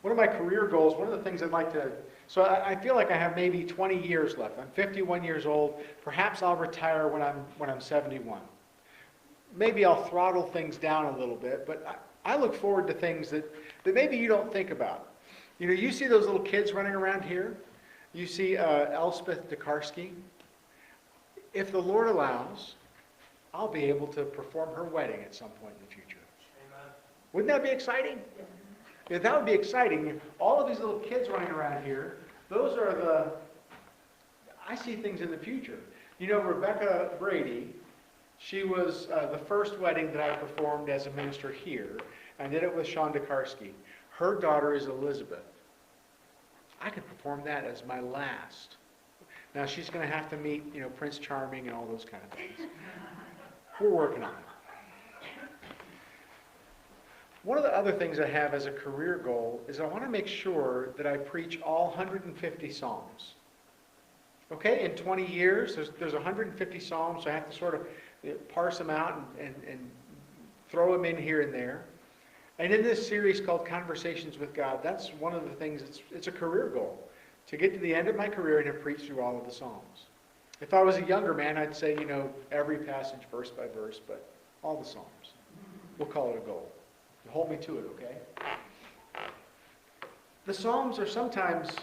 One of my career goals, one of the things I'd like to, so I feel like I have maybe 20 years left. I'm 51 years old. Perhaps I'll retire when I'm 71. Maybe I'll throttle things down a little bit, but I look forward to things that maybe you don't think about. You know, you see those little kids running around here. You see Elspeth Dekarski. If the Lord allows, I'll be able to perform her wedding at some point in the future. Amen. Wouldn't that be exciting? Yeah, that would be exciting. All of these little kids running around here, those are I see things in the future. You know, Rebecca Brady, she was the first wedding that I performed as a minister here. I did it with Sean Dekarski. Her daughter is Elizabeth. I could perform that as my last. Now she's going to have to meet, you know, Prince Charming and all those kind of things. We're working on it. One of the other things I have as a career goal is I want to make sure that I preach all 150 Psalms. Okay, in 20 years, there's 150 Psalms, so I have to sort of parse them out and throw them in here and there. And in this series called Conversations with God, that's one of the things, it's a career goal, to get to the end of my career and to preach through all of the Psalms. If I was a younger man, I'd say, you know, every passage verse by verse, but all the Psalms. We'll call it a goal. Hold me to it, okay? The Psalms are sometimes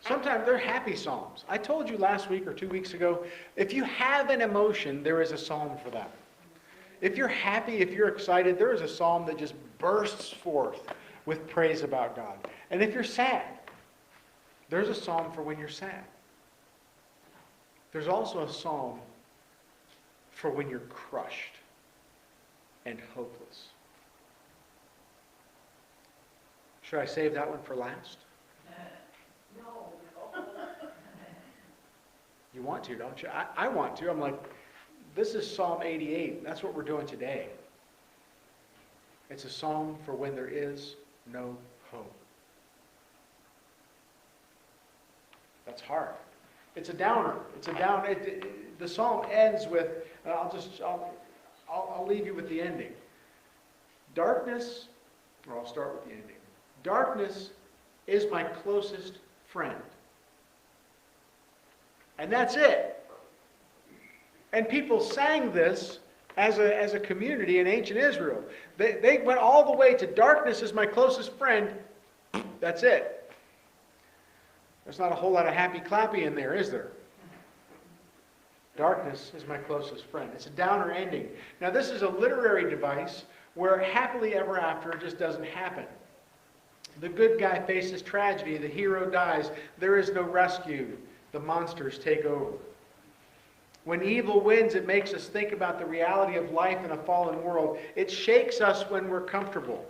they're happy Psalms. I told you last week or 2 weeks ago, if you have an emotion, there is a Psalm for that. If you're happy, if you're excited, there is a Psalm that just bursts forth with praise about God. And if you're sad, there's a Psalm for when you're sad. There's also a Psalm for when you're crushed and hopeless. Should I save that one for last? No. You want to, don't you? I want to. I'm like, this is Psalm 88. That's what we're doing today. It's a psalm for when there is no hope. That's hard. It's a downer. It's a downer. The psalm ends with, and I'll leave you with the ending. Darkness, or I'll start with the ending. Darkness is my closest friend. And that's it. And people sang this as a community in ancient Israel. They went all the way to darkness is my closest friend. That's it. There's not a whole lot of happy clappy in there, is there? Darkness is my closest friend. It's a downer ending. Now this is a literary device where happily ever after just doesn't happen. The good guy faces tragedy. The hero dies. There is no rescue. The monsters take over. When evil wins, it makes us think about the reality of life in a fallen world. It shakes us when we're comfortable.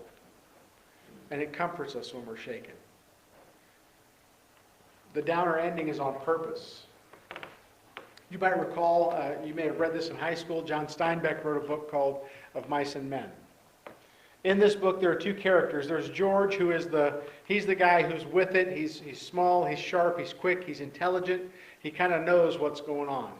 And it comforts us when we're shaken. The downer ending is on purpose. You might recall, you may have read this in high school, John Steinbeck wrote a book called Of Mice and Men. In this book, there are two characters. There's George, who is he's the guy who's with it. He's small, he's sharp, he's quick, he's intelligent. He kind of knows what's going on.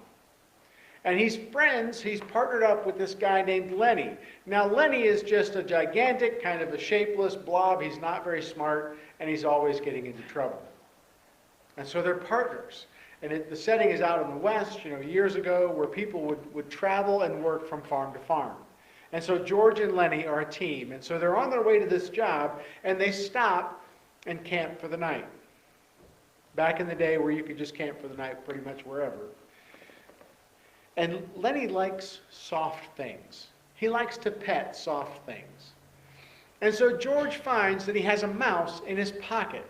And he's partnered up with this guy named Lenny. Now, Lenny is just a gigantic, kind of a shapeless blob. He's not very smart, and he's always getting into trouble. And so they're partners. And the setting is out in the West, years ago, where people would travel and work from farm to farm. And so George and Lenny are a team. And so they're on their way to this job, and they stop and camp for the night. Back in the day where you could just camp for the night pretty much wherever. And Lenny likes soft things. He likes to pet soft things. And so George finds that he has a mouse in his pocket.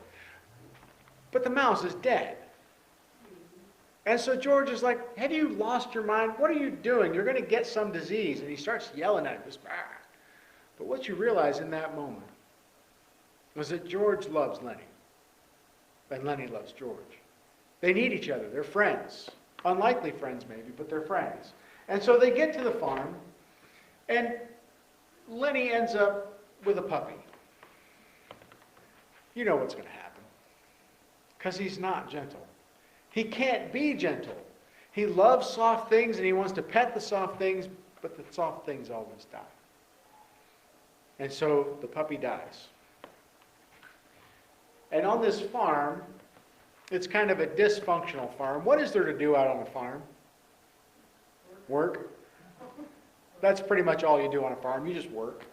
But the mouse is dead. And so George is like, have you lost your mind? What are you doing? You're going to get some disease. And he starts yelling at him. Just, ah. But what you realize in that moment was that George loves Lenny. And Lenny loves George. They need each other. They're friends. Unlikely friends maybe, but they're friends. And so they get to the farm, and Lenny ends up with a puppy. You know what's going to happen. Because he's not gentle. He can't be gentle. He loves soft things, and he wants to pet the soft things, but the soft things always die. And so the puppy dies. And on this farm, it's kind of a dysfunctional farm. What is there to do out on a farm? Work. That's pretty much all you do on a farm. You just work.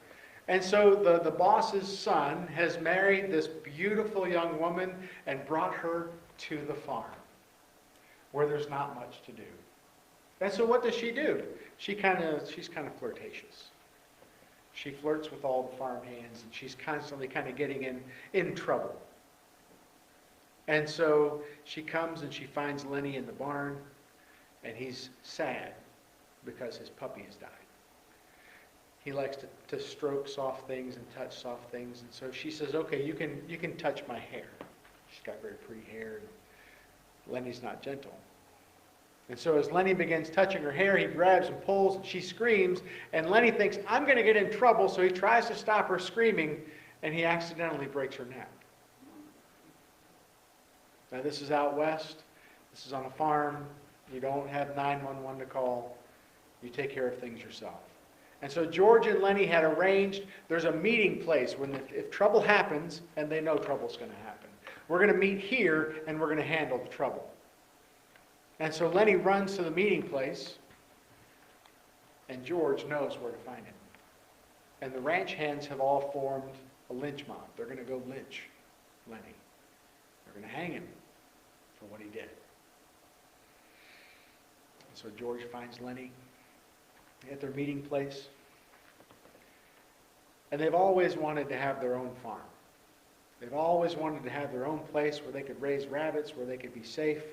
And so the boss's son has married this beautiful young woman and brought her to the farm where there's not much to do. And so what does she do? She's kind of flirtatious. She flirts with all the farm hands, and she's constantly kind of getting in trouble. And so she comes and she finds Lenny in the barn, and he's sad because his puppy has died. He likes to stroke soft things and touch soft things, and so she says, "Okay, you can touch my hair." She's got very pretty hair, and Lenny's not gentle. And so as Lenny begins touching her hair, he grabs and pulls, and she screams, and Lenny thinks, "I'm going to get in trouble," so he tries to stop her screaming, and he accidentally breaks her neck. Now this is out west. This is on a farm. You don't have 911 to call. You take care of things yourself. And so George and Lenny had arranged, there's a meeting place when if trouble happens, and they know trouble's going to happen, we're going to meet here and we're going to handle the trouble. And so Lenny runs to the meeting place, and George knows where to find him. And the ranch hands have all formed a lynch mob. They're going to go lynch Lenny. They're going to hang him for what he did. And so George finds Lenny at their meeting place. And they've always wanted to have their own farm. They've always wanted to have their own place where they could raise rabbits, where they could be safe,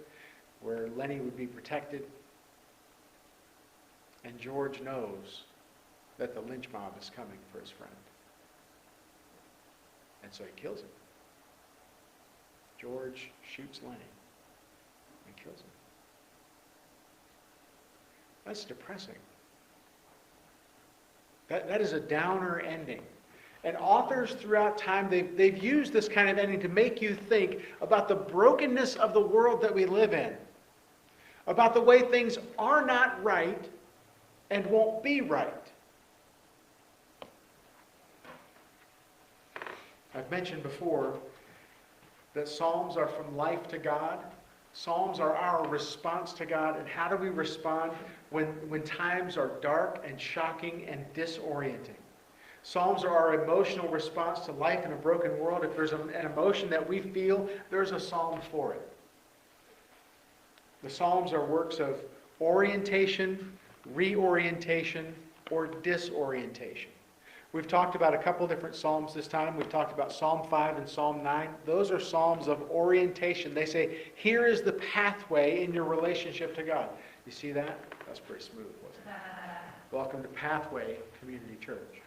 where Lenny would be protected. And George knows that the lynch mob is coming for his friend. And so he kills him. George shoots Lenny and kills him. That's depressing. That is a downer ending. And authors throughout time, they've used this kind of ending to make you think about the brokenness of the world that we live in, about the way things are not right and won't be right. I've mentioned before that Psalms are from life to God. Psalms are our response to God. And how do we respond when times are dark and shocking and disorienting? Psalms are our emotional response to life in a broken world. If there's an emotion that we feel, there's a psalm for it. The Psalms are works of orientation, reorientation, or disorientation. We've talked about a couple different Psalms this time. We've talked about Psalm 5 and Psalm 9. Those are Psalms of orientation. They say, here is the pathway in your relationship to God. You see that? That's pretty smooth, wasn't it? Welcome to Pathway Community Church.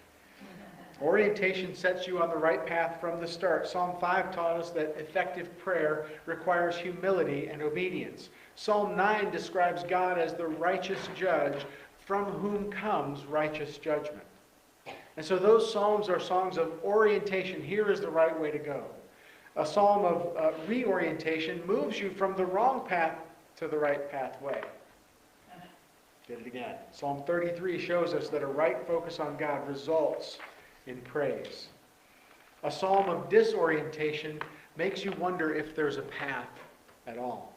Orientation sets you on the right path from the start. Psalm 5 taught us that effective prayer requires humility and obedience. Psalm 9 describes God as the righteous judge from whom comes righteous judgment. And so those psalms are songs of orientation. Here is the right way to go. A psalm of reorientation moves you from the wrong path to the right pathway. Get it again. Psalm 33 shows us that a right focus on God results in praise. A psalm of disorientation makes you wonder if there's a path at all.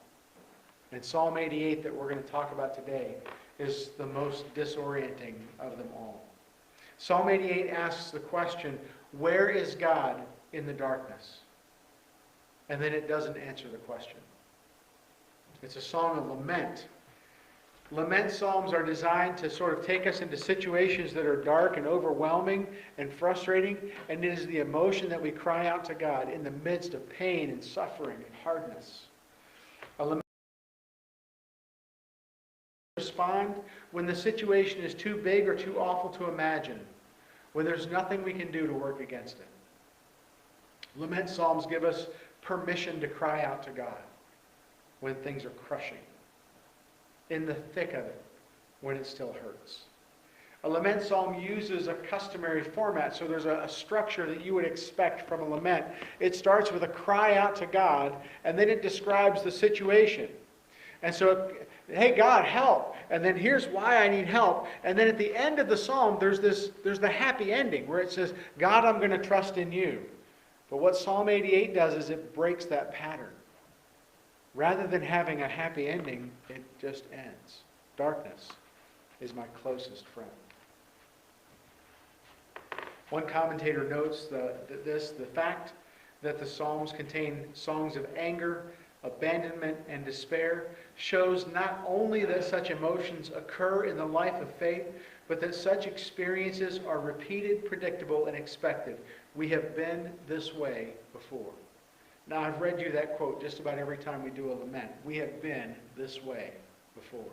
And Psalm 88 that we're going to talk about today is the most disorienting of them all. Psalm 88 asks the question, where is God in the darkness? And then it doesn't answer the question. It's a song of lament. Lament psalms are designed to sort of take us into situations that are dark and overwhelming and frustrating, and it is the emotion that we cry out to God in the midst of pain and suffering and hardness. A lament respond when the situation is too big or too awful to imagine, when there's nothing we can do to work against it. Lament psalms give us permission to cry out to God when things are crushing, in the thick of it, when it still hurts. A lament psalm uses a customary format, so there's a structure that you would expect from a lament. It starts with a cry out to God, and then it describes the situation. And so, hey, God, help. And then here's why I need help. And then at the end of the psalm, there's the happy ending where it says, God, I'm going to trust in you. But what Psalm 88 does is it breaks that pattern. Rather than having a happy ending, it just ends. Darkness is my closest friend. One commentator notes the fact that the Psalms contain songs of anger, abandonment, and despair shows not only that such emotions occur in the life of faith, but that such experiences are repeated, predictable, and expected. We have been this way before. Now, I've read you that quote just about every time we do a lament. We have been this way before.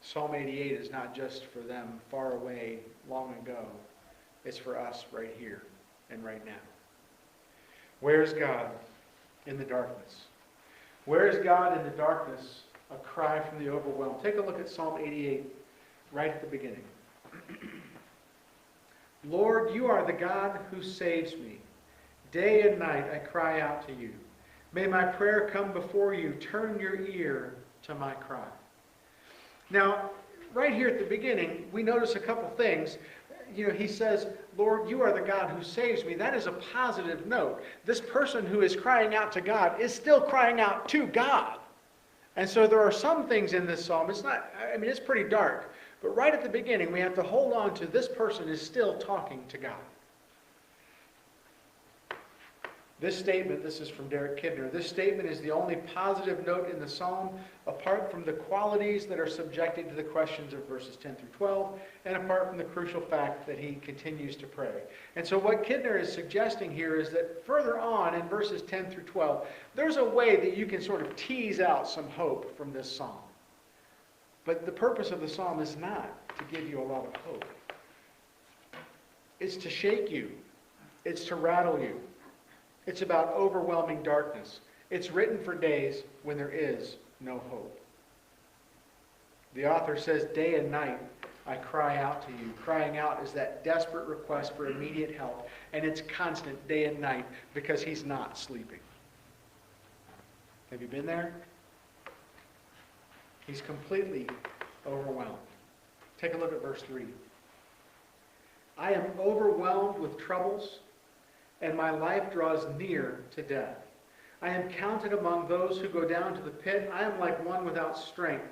Psalm 88 is not just for them far away, long ago. It's for us right here and right now. Where's God in the darkness? Where is God in the darkness? A cry from the overwhelmed. Take a look at Psalm 88 right at the beginning. Lord, you are the God who saves me. Day and night I cry out to you. May my prayer come before you. Turn your ear to my cry. Now, right here at the beginning, we notice a couple things. He says, Lord, you are the God who saves me. That is a positive note. This person who is crying out to God is still crying out to God. And so there are some things in this psalm. It's pretty dark. But right at the beginning, we have to hold on to this person is still talking to God. This statement, this is from Derek Kidner, this statement is the only positive note in the psalm, apart from the qualities that are subjected to the questions of verses 10 through 12, and apart from the crucial fact that he continues to pray. And so what Kidner is suggesting here is that further on in verses 10 through 12, there's a way that you can sort of tease out some hope from this psalm. But the purpose of the psalm is not to give you a lot of hope. It's to shake you. It's to rattle you. It's about overwhelming darkness. It's written for days when there is no hope. The author says, day and night I cry out to you. Crying out is that desperate request for immediate help, and it's constant day and night because he's not sleeping. Have you been there? He's completely overwhelmed. Take a look at verse 3. I am overwhelmed with troubles, and my life draws near to death. I am counted among those who go down to the pit. I am like one without strength.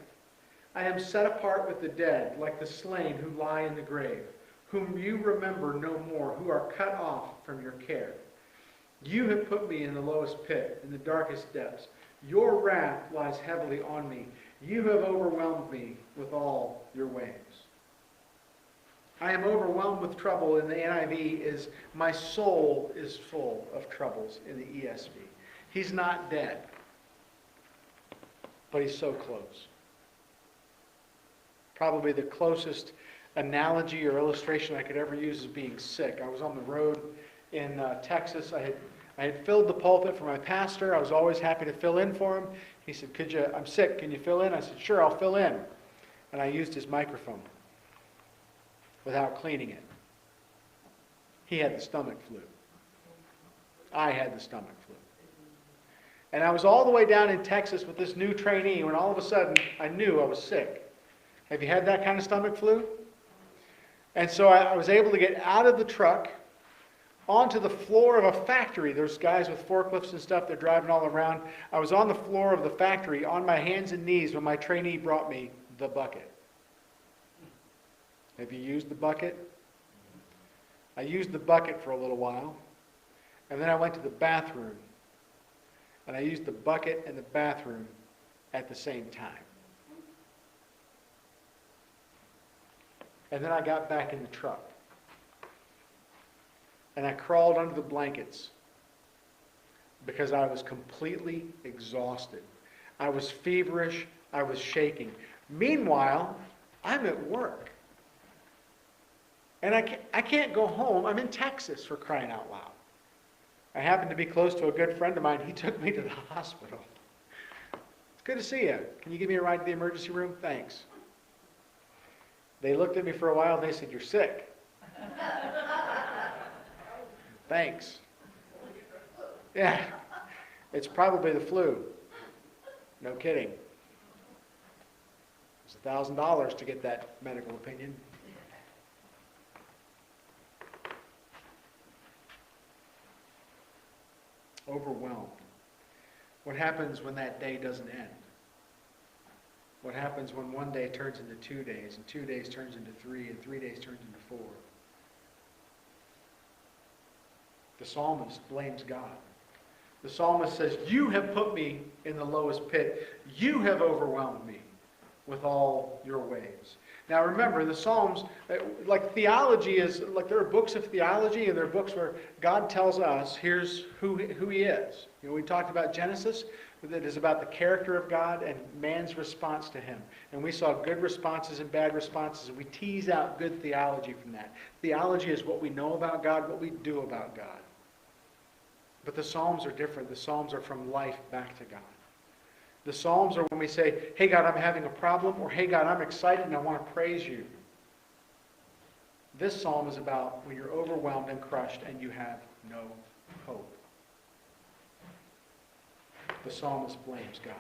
I am set apart with the dead, like the slain who lie in the grave, whom you remember no more, who are cut off from your care. You have put me in the lowest pit, in the darkest depths. Your wrath lies heavily on me. You have overwhelmed me with all your waves. I am overwhelmed with trouble in the NIV is my soul is full of troubles in the ESV. He's not dead, but he's so close. Probably the closest analogy or illustration I could ever use is being sick. I was on the road in Texas. I had filled the pulpit for my pastor. I was always happy to fill in for him. He said, I'm sick, can you fill in? I said, sure, I'll fill in. And I used his microphone without cleaning it. He had the stomach flu. I had the stomach flu. And I was all the way down in Texas with this new trainee when all of a sudden I knew I was sick. Have you had that kind of stomach flu? And so I was able to get out of the truck onto the floor of a factory. There's guys with forklifts and stuff. They're driving all around. I was on the floor of the factory on my hands and knees when my trainee brought me the bucket. Have you used the bucket? I used the bucket for a little while. And then I went to the bathroom. And I used the bucket and the bathroom at the same time. And then I got back in the truck. And I crawled under the blankets because I was completely exhausted. I was feverish. I was shaking. Meanwhile, I'm at work. And I can't go home. I'm in Texas, for crying out loud. I happened to be close to a good friend of mine. He took me to the hospital. It's good to see you. Can you give me a ride to the emergency room? Thanks. They looked at me for a while and they said, you're sick. Thanks. Yeah, it's probably the flu. No kidding. It's $1,000 to get that medical opinion. overwhelmed. What happens when that day doesn't end? What happens when one day turns into 2 days, and 2 days turns into 3, and 3 days turns into 4? The psalmist blames God. The psalmist says, you have put me in the lowest pit. You have overwhelmed me with all your ways. Now remember, the Psalms, like theology is, like there are books of theology and there are books where God tells us, here's who He is. You know, we talked about Genesis, that is about the character of God and man's response to Him. And we saw good responses and bad responses, and we tease out good theology from that. Theology is what we know about God, what we do about God. But the Psalms are different. The Psalms are from life back to God. The Psalms are when we say, hey God, I'm having a problem, or hey God, I'm excited and I want to praise you. This psalm is about when you're overwhelmed and crushed and you have no hope. The psalmist blames God.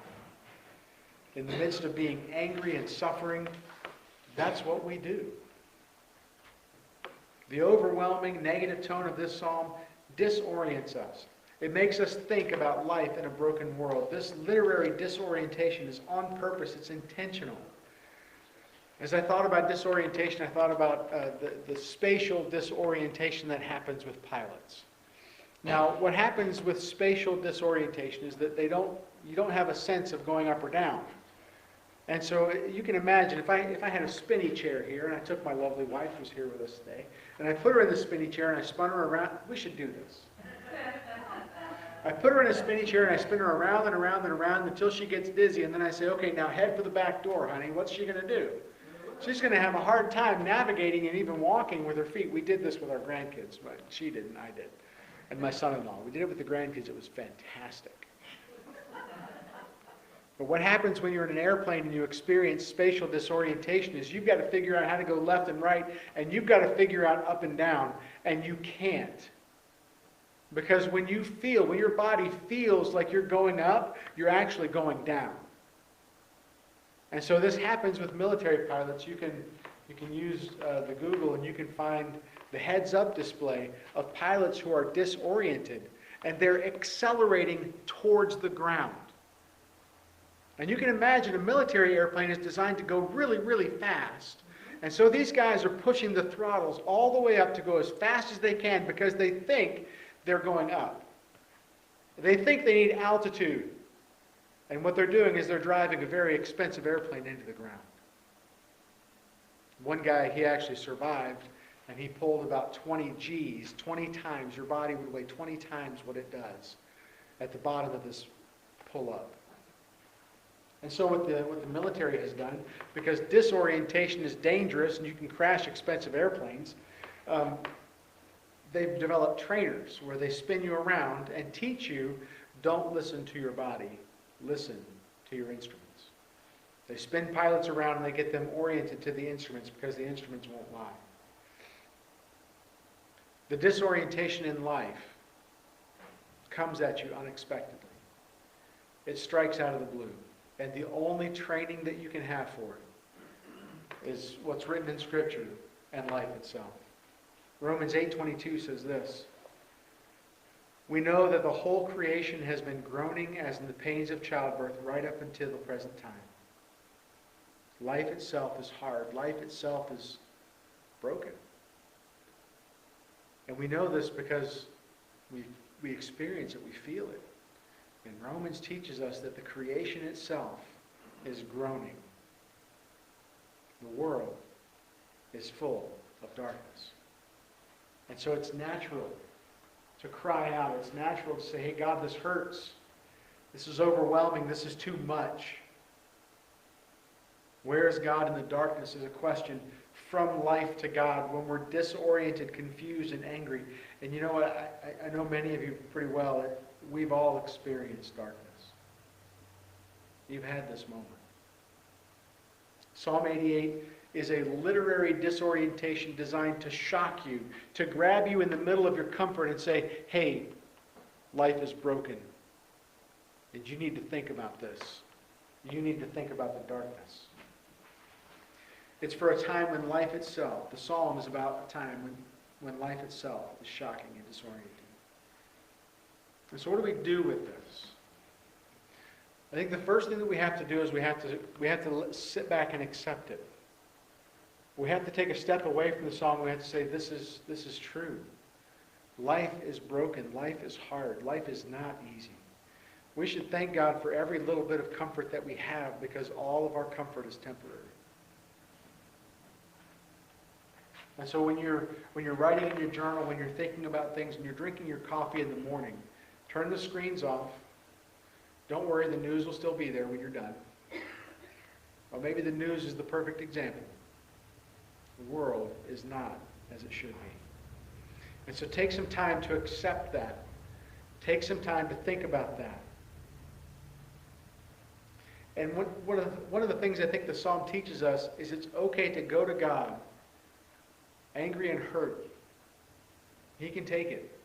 In the midst of being angry and suffering, that's what we do. The overwhelming negative tone of this psalm disorients us. It makes us think about life in a broken world. This literary disorientation is on purpose. It's intentional. As I thought about disorientation, I thought about the spatial disorientation that happens with pilots. Now, what happens with spatial disorientation is that you don't have a sense of going up or down. And so you can imagine if I had a spinny chair here, and I took my lovely wife who's here with us today, and I put her in the spinny chair and I spun her around. We should do this. I put her in a spinny chair and I spin her around and around and around until she gets dizzy, and then I say, okay, now head for the back door, honey. What's she going to do? She's going to have a hard time navigating and even walking with her feet. We did this with our grandkids, but she didn't, I did. And my son-in-law. We did it with the grandkids. It was fantastic. But what happens when you're in an airplane and you experience spatial disorientation is you've got to figure out how to go left and right, and you've got to figure out up and down, and you can't. Because when your body feels like you're going up, you're actually going down. And so this happens with military pilots. You can use the Google and you can find the heads-up display of pilots who are disoriented, and they're accelerating towards the ground. And you can imagine a military airplane is designed to go really, really fast. And so these guys are pushing the throttles all the way up to go as fast as they can because they think they're going up. They think they need altitude. And what they're doing is they're driving a very expensive airplane into the ground. One guy, he actually survived, and he pulled about 20 Gs, 20 times. Your body would weigh 20 times what it does at the bottom of this pull-up. And so what the military has done, because disorientation is dangerous and you can crash expensive airplanes, they've developed trainers where they spin you around and teach you, don't listen to your body, listen to your instruments. They spin pilots around and they get them oriented to the instruments because the instruments won't lie. The disorientation in life comes at you unexpectedly. It strikes out of the blue. And the only training that you can have for it is what's written in Scripture and life itself. Romans 8:22 says this: we know that the whole creation has been groaning as in the pains of childbirth right up until the present time. Life itself is hard. Life itself is broken. And we know this because we experience it, we feel it. And Romans teaches us that the creation itself is groaning. The world is full of darkness. And so it's natural to cry out. It's natural to say, hey, God, this hurts. This is overwhelming. This is too much. Where is God in the darkness is a question from life to God when we're disoriented, confused, and angry. And you know what? I know many of you pretty well. We've all experienced darkness. You've had this moment. Psalm 88 is a literary disorientation designed to shock you, to grab you in the middle of your comfort and say, hey, life is broken. And you need to think about this. You need to think about the darkness. It's for a time when life itself, the psalm is about a time when life itself is shocking and disorienting. And so what do we do with this? I think the first thing that we have to do is we have to sit back and accept it. We have to take a step away from the song. We have to say, this is true. Life is broken. Life is hard. Life is not easy. We should thank God for every little bit of comfort that we have, because all of our comfort is temporary. And so when you're writing in your journal, when you're thinking about things, and you're drinking your coffee in the morning, turn the screens off. Don't worry, the news will still be there when you're done. Or maybe the news is the perfect example. The world is not as it should be. And so take some time to accept that. Take some time to think about that. And one of the things I think the psalm teaches us is it's okay to go to God angry and hurt. He can take it.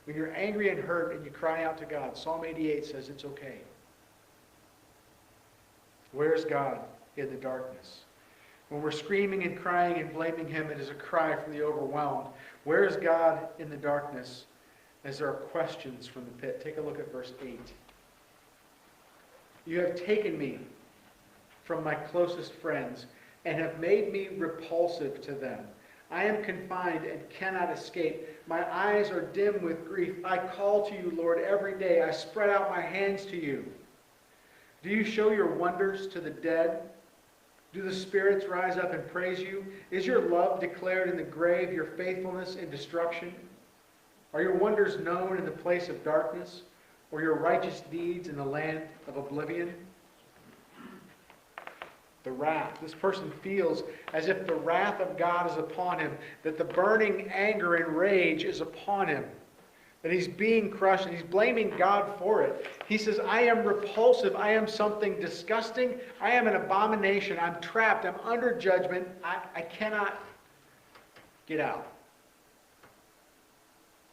When you're angry and hurt and you cry out to God, Psalm 88 says it's okay. Where's God in the darkness? When we're screaming and crying and blaming Him, it is a cry from the overwhelmed. Where is God in the darkness? As there are questions from the pit. Take a look at verse 8. You have taken me from my closest friends and have made me repulsive to them. I am confined and cannot escape. My eyes are dim with grief. I call to you, Lord, every day. I spread out my hands to you. Do you show your wonders to the dead? Do the spirits rise up and praise you? Is your love declared in the grave, your faithfulness in destruction? Are your wonders known in the place of darkness, or your righteous deeds in the land of oblivion? The wrath. This person feels as if the wrath of God is upon him, that the burning anger and rage is upon him, that he's being crushed, and he's blaming God for it. He says, I am repulsive. I am something disgusting. I am an abomination. I'm trapped. I'm under judgment. I cannot get out.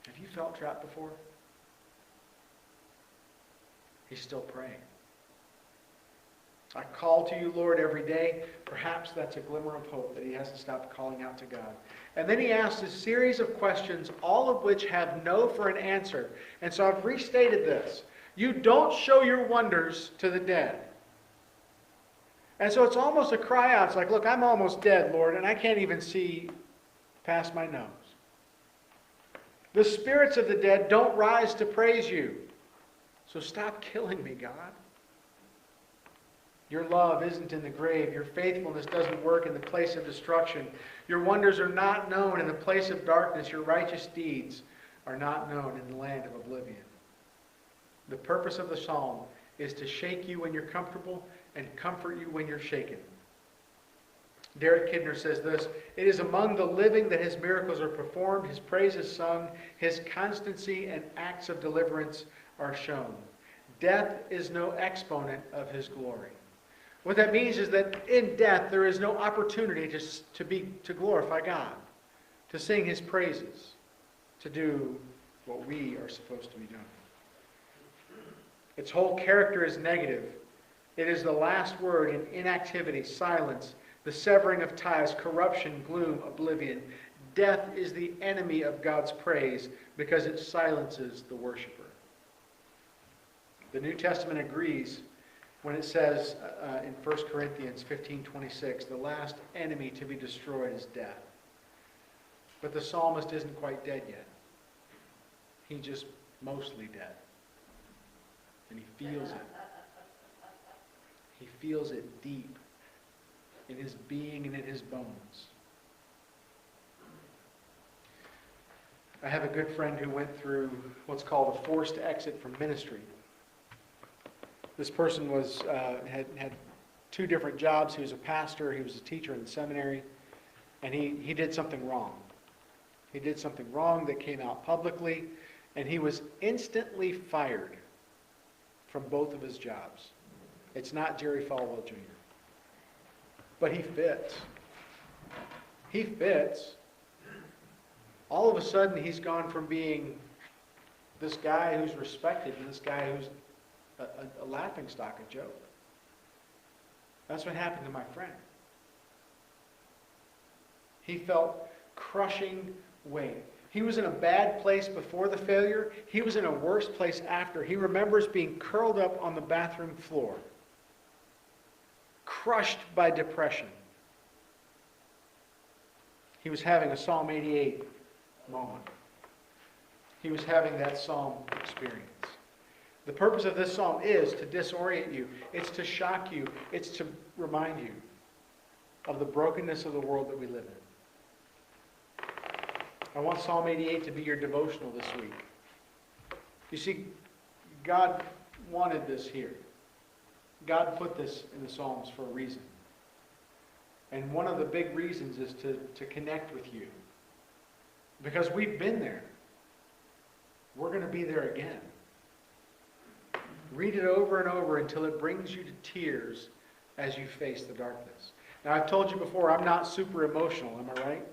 Have you felt trapped before? He's still praying. I call to you, Lord, every day. Perhaps that's a glimmer of hope that he hasn't stopped calling out to God. And then he asks a series of questions, all of which have no for an answer. And so I've restated this. You don't show your wonders to the dead. And so it's almost a cry out. It's like, look, I'm almost dead, Lord, and I can't even see past my nose. The spirits of the dead don't rise to praise you. So stop killing me, God. Your love isn't in the grave. Your faithfulness doesn't work in the place of destruction. Your wonders are not known in the place of darkness. Your righteous deeds are not known in the land of oblivion. The purpose of the psalm is to shake you when you're comfortable and comfort you when you're shaken. Derek Kidner says this, it is among the living that his miracles are performed, his praise is sung, his constancy and acts of deliverance are shown. Death is no exponent of his glory. What that means is that in death there is no opportunity to glorify God, to sing His praises, to do what we are supposed to be doing. Its whole character is negative. It is the last word in inactivity, silence, the severing of ties, corruption, gloom, oblivion. Death is the enemy of God's praise because it silences the worshiper. The New Testament agrees when it says in 1 Corinthians 15:26, the last enemy to be destroyed is death. But the psalmist isn't quite dead yet. He's just mostly dead. And he feels it. He feels it deep in his being and in his bones. I have a good friend who went through what's called a forced exit from ministry. This person had two different jobs. He was a pastor, he was a teacher in the seminary, and he did something wrong. He did something wrong that came out publicly, and he was instantly fired from both of his jobs. It's not Jerry Falwell Jr. But he fits. He fits. All of a sudden, he's gone from being this guy who's respected to this guy who's a laughingstock, a joke. That's what happened to my friend. He felt crushing weight. He was in a bad place before the failure. He was in a worse place after. He remembers being curled up on the bathroom floor, crushed by depression. He was having a Psalm 88 moment. He was having that psalm experience. The purpose of this psalm is to disorient you. It's to shock you. It's to remind you of the brokenness of the world that we live in. I want Psalm 88 to be your devotional this week. You see, God wanted this here. God put this in the Psalms for a reason. And one of the big reasons is to connect with you. Because we've been there. We're going to be there again. Read it over and over until it brings you to tears as you face the darkness. Now, I've told you before, I'm not super emotional, am I right?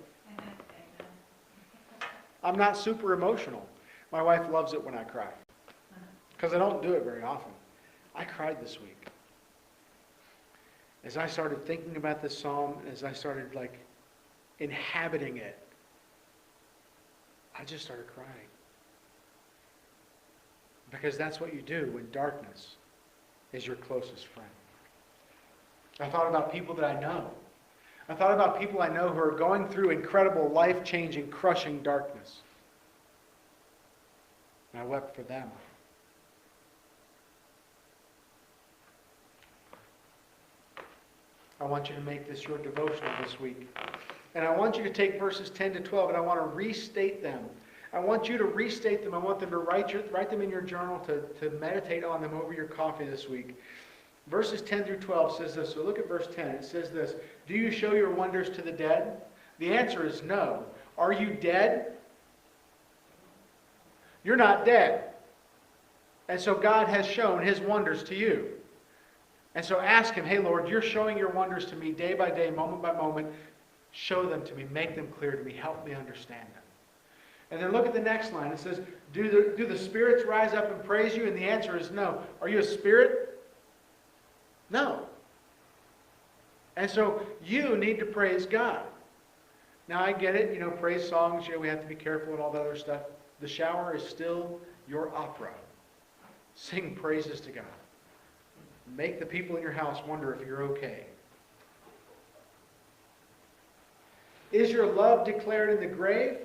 I'm not super emotional. My wife loves it when I cry. Because I don't do it very often. I cried this week. As I started thinking about this psalm, as I started inhabiting it, I just started crying. Because that's what you do when darkness is your closest friend. I thought about people that I know. I thought about people I know who are going through incredible, life-changing, crushing darkness. And I wept for them. I want you to make this your devotional this week. And I want you to take verses 10 to 12 and I want to restate them. I want you to restate them. I want them to write them in your journal to meditate on them over your coffee this week. Verses 10 through 12 says this. So look at verse 10. It says this. Do you show your wonders to the dead? The answer is no. Are you dead? You're not dead. And so God has shown His wonders to you. And so ask Him, hey Lord, you're showing your wonders to me day by day, moment by moment. Show them to me. Make them clear to me. Help me understand them. And then look at the next line. It says, do the spirits rise up and praise you? And the answer is no. Are you a spirit? No. And so you need to praise God. Now I get it, praise songs, we have to be careful and all that other stuff. The shower is still your opera. Sing praises to God. Make the people in your house wonder if you're okay. Is your love declared in the grave?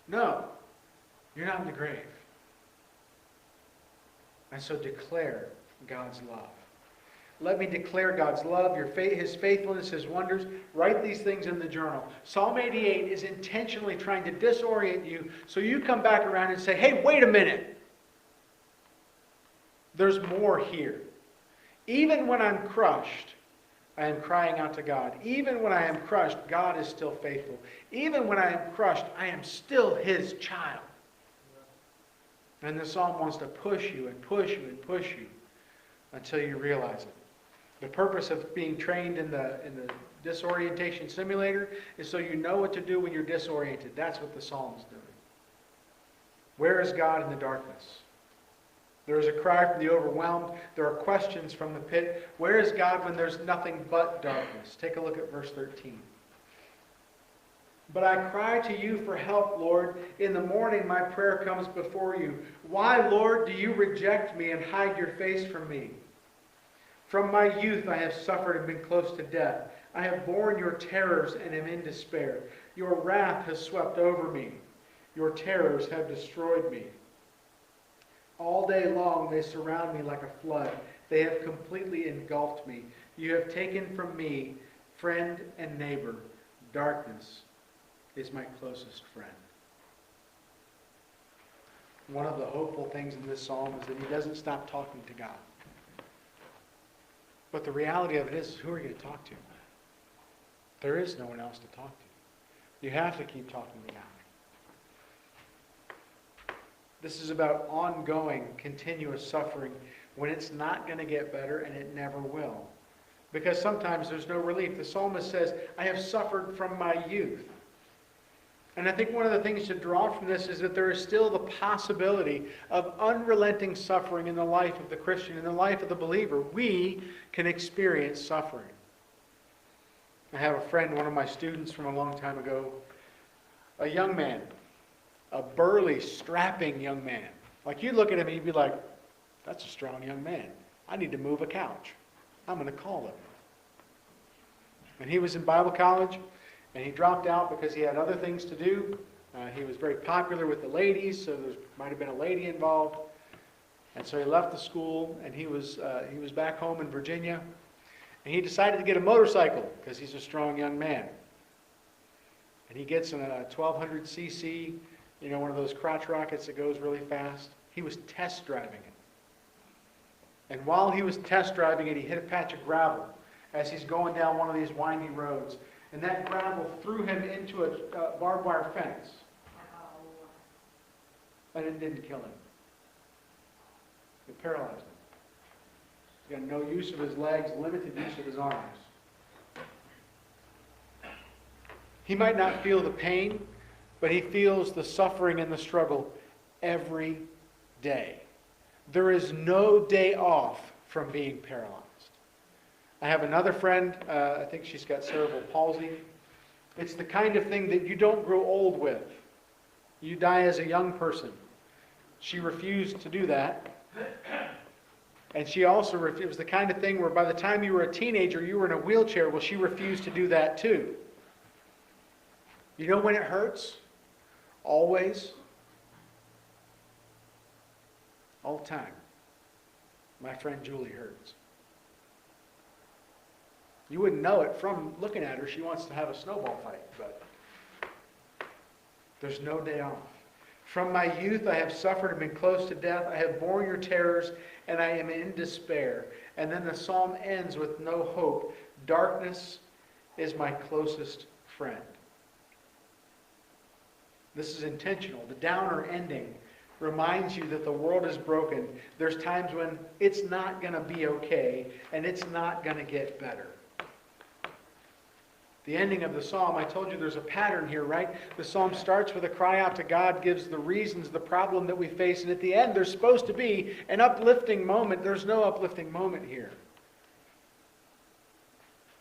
No. You're not in the grave. And so declare God's love. Let me declare God's love, His faithfulness, His wonders. Write these things in the journal. Psalm 88 is intentionally trying to disorient you so you come back around and say, hey, wait a minute. There's more here. Even when I'm crushed, I am crying out to God. Even when I am crushed, God is still faithful. Even when I am crushed, I am still His child. And the psalm wants to push you and push you and push you until you realize it. The purpose of being trained in the disorientation simulator is so you know what to do when you're disoriented. That's what the psalm's doing. Where is God in the darkness? There is a cry from the overwhelmed. There are questions from the pit. Where is God when there's nothing but darkness? Take a look at verse 13. But I cry to you for help, Lord. In the morning my prayer comes before you. Why, Lord, do you reject me and hide your face from me? From my youth I have suffered and been close to death. I have borne your terrors and am in despair. Your wrath has swept over me. Your terrors have destroyed me. All day long they surround me like a flood. They have completely engulfed me. You have taken from me friend and neighbor. Darkness is my closest friend. One of the hopeful things in this psalm is that he doesn't stop talking to God. But the reality of it is, who are you going to talk to? There is no one else to talk to. You have to keep talking to God. This is about ongoing, continuous suffering when it's not going to get better, and it never will. Because sometimes there's no relief. The psalmist says, I have suffered from my youth. And I think one of the things to draw from this is that there is still the possibility of unrelenting suffering in the life of the Christian, in the life of the believer. We can experience suffering. I have a friend, one of my students from a long time ago, a young man a burly, strapping young man. Like you look at him and you'd be like, that's a strong young man. I need to move a couch. I'm going to call him. And he was in Bible college, and he dropped out because he had other things to do. He was very popular with the ladies, so there might have been a lady involved. And so he left the school, and he was back home in Virginia. And he decided to get a motorcycle because he's a strong young man. And he gets in a 1200cc, one of those crotch rockets that goes really fast. He was test driving it. And while he was test driving it, he hit a patch of gravel as he's going down one of these windy roads. And that gravel threw him into a barbed wire fence. And it didn't kill him. It paralyzed him. He's got no use of his legs, limited use of his arms. He might not feel the pain, but he feels the suffering and the struggle every day. There is no day off from being paralyzed. I have another friend, I think she's got cerebral palsy. It's the kind of thing that you don't grow old with. You die as a young person. She refused to do that. And she also, it was the kind of thing where by the time you were a teenager, you were in a wheelchair. Well, she refused to do that too. You know when it hurts? Always. All the time. My friend Julie hurts. You wouldn't know it from looking at her. She wants to have a snowball fight, but there's no day off. From my youth I have suffered and been close to death. I have borne your terrors, and I am in despair. And then the psalm ends with no hope. Darkness is my closest friend. This is intentional. The downer ending reminds you that the world is broken. There's times when it's not going to be okay, and it's not going to get better. The ending of the psalm, I told you there's a pattern here, right? The psalm starts with a cry out to God, gives the reasons, the problem that we face, and at the end there's supposed to be an uplifting moment. There's no uplifting moment here.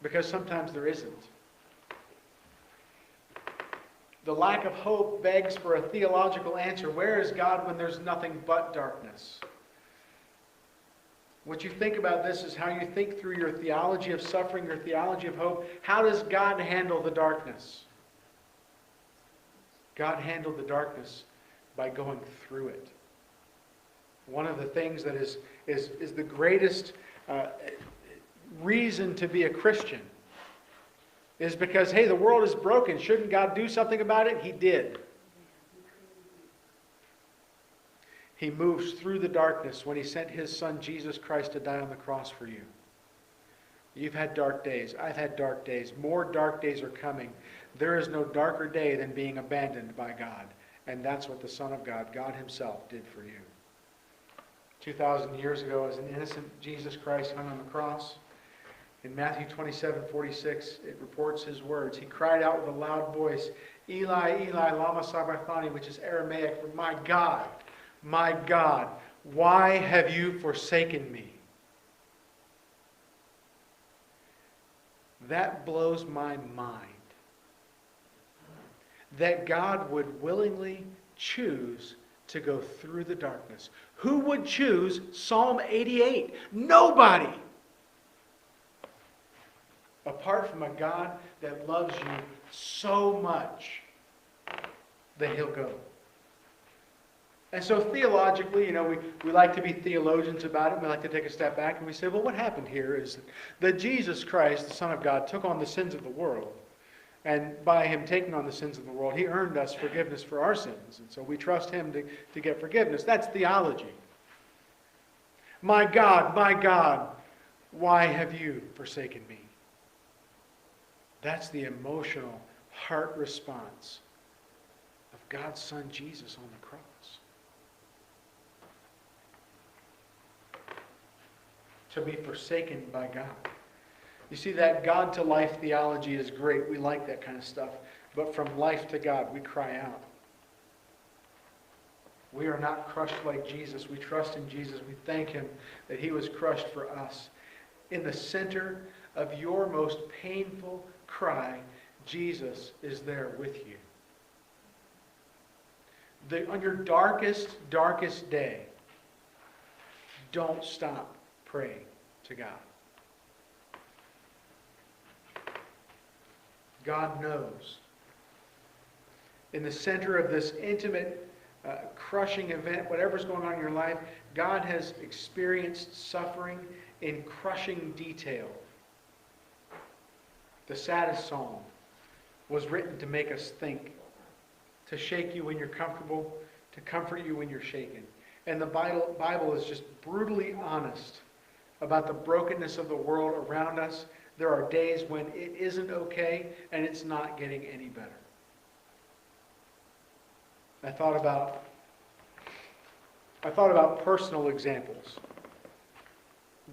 Because sometimes there isn't. The lack of hope begs for a theological answer. Where is God when there's nothing but darkness? What you think about this is how you think through your theology of suffering, your theology of hope. How does God handle the darkness? God handled the darkness by going through it. One of the things that is the greatest reason to be a Christian is because, hey, the world is broken. Shouldn't God do something about it? He did. He moves through the darkness when He sent His Son, Jesus Christ, to die on the cross for you. You've had dark days. I've had dark days. More dark days are coming. There is no darker day than being abandoned by God. And that's what the Son of God, God Himself, did for you. 2,000 years ago, as an innocent Jesus Christ hung on the cross, in Matthew 27:46, it reports His words. He cried out with a loud voice, Eli, Eli, lama sabachthani, which is Aramaic for my God, why have you forsaken me? That blows my mind. That God would willingly choose to go through the darkness. Who would choose Psalm 88? Nobody! Apart from a God that loves you so much that He'll go. And so theologically, we like to be theologians about it. We like to take a step back and we say, well, what happened here is that Jesus Christ, the Son of God, took on the sins of the world. And by Him taking on the sins of the world, He earned us forgiveness for our sins. And so we trust Him to get forgiveness. That's theology. My God, why have you forsaken me? That's the emotional heart response of God's Son Jesus on the cross. To be forsaken by God. You see, that God to life theology is great. We like that kind of stuff. But from life to God, we cry out. We are not crushed like Jesus. We trust in Jesus. We thank Him that He was crushed for us. In the center of your most painful cry, Jesus is there with you. On your darkest, darkest day, don't stop praying to God. God knows. In the center of this intimate, crushing event, whatever's going on in your life, God has experienced suffering in crushing detail. The saddest psalm was written to make us think, to shake you when you're comfortable, to comfort you when you're shaken. And the Bible is just brutally honest about the brokenness of the world around us. There are days when it isn't okay and it's not getting any better. I thought about personal examples,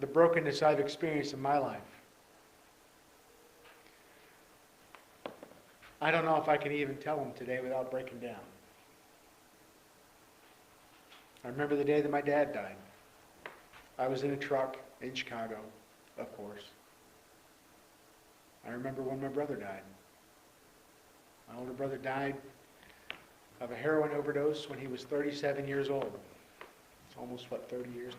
the brokenness I've experienced in my life. I don't know if I can even tell them today without breaking down. I remember the day that my dad died. I was in a truck in Chicago, of course. I remember when my brother died. My older brother died of a heroin overdose when he was 37 years old. It's almost, 30 years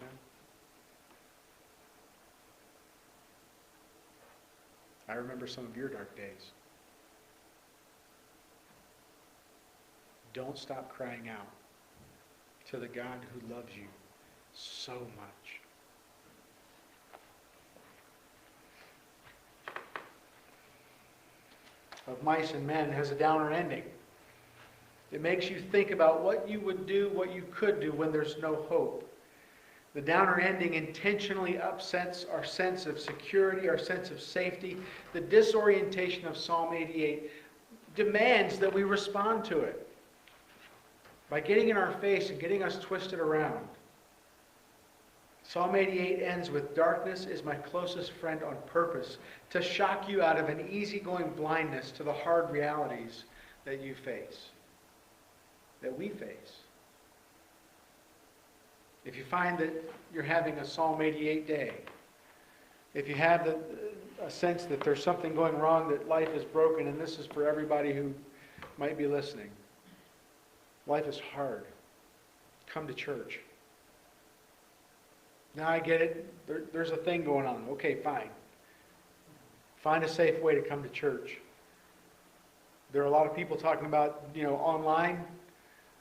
now? I remember some of your dark days. Don't stop crying out to the God who loves you so much. Of Mice and Men has a downer ending. It makes you think about what you would do, what you could do when there's no hope. The downer ending intentionally upsets our sense of security, our sense of safety. The disorientation of Psalm 88 demands that we respond to it by getting in our face and getting us twisted around. Psalm 88 ends with, "Darkness is my closest friend on purpose," to shock you out of an easygoing blindness to the hard realities that you face, that we face. If you find that you're having a Psalm 88 day, if you have a sense that there's something going wrong, that life is broken, and this is for everybody who might be listening. Life is hard. Come to church. Now I get it. There's a thing going on. Okay, fine. Find a safe way to come to church. There are a lot of people talking about, online.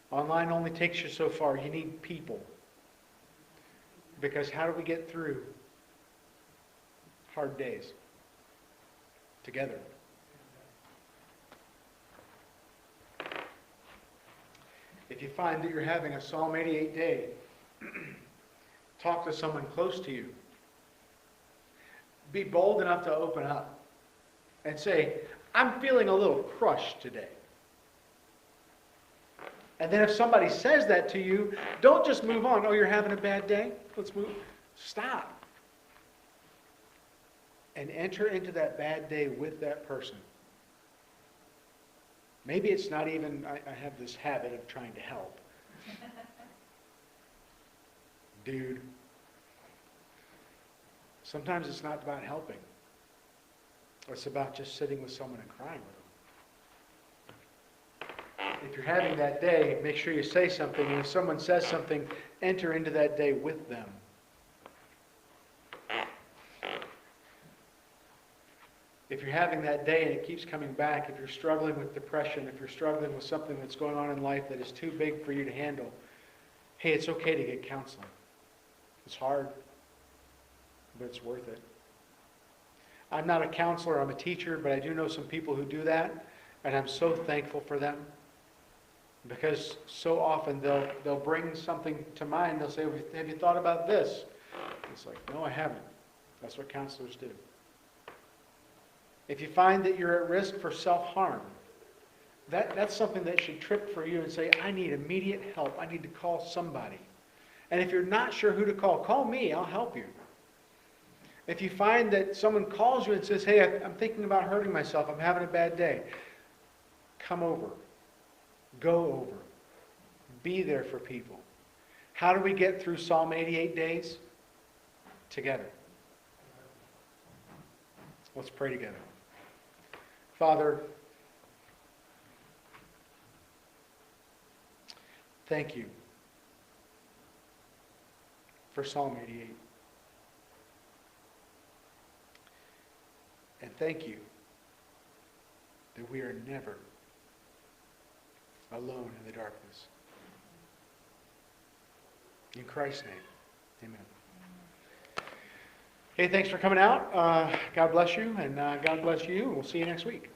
Online only takes you so far. You need people. Because how do we get through hard days together? If you find that you're having a Psalm 88 day, talk to someone close to you. Be bold enough to open up and say, "I'm feeling a little crushed today." And then if somebody says that to you, don't just move on. "Oh, you're having a bad day? Let's move." Stop. And enter into that bad day with that person. Maybe it's not even, I have this habit of trying to help. Dude. Sometimes it's not about helping. It's about just sitting with someone and crying with them. If you're having that day, make sure you say something. And if someone says something, enter into that day with them. If you're having that day and it keeps coming back, if you're struggling with depression, if you're struggling with something that's going on in life that is too big for you to handle, hey, it's okay to get counseling. It's hard, but it's worth it. I'm not a counselor, I'm a teacher, but I do know some people who do that, and I'm so thankful for them. Because so often they'll bring something to mind. They'll say, "Have you thought about this?" It's like, "No, I haven't." That's what counselors do. If you find that you're at risk for self-harm, that's something that should trip for you and say, "I need immediate help. I need to call somebody." And if you're not sure who to call me. I'll help you. If you find that someone calls you and says, "Hey, I'm thinking about hurting myself. I'm having a bad day," come over. Go over. Be there for people. How do we get through Psalm 88 days? Together. Let's pray together. Father, Thank you for Psalm 88. And thank you that we are never alone in the darkness. In Christ's name, amen. Hey, thanks for coming out. God bless you, and God bless you. We'll see you next week.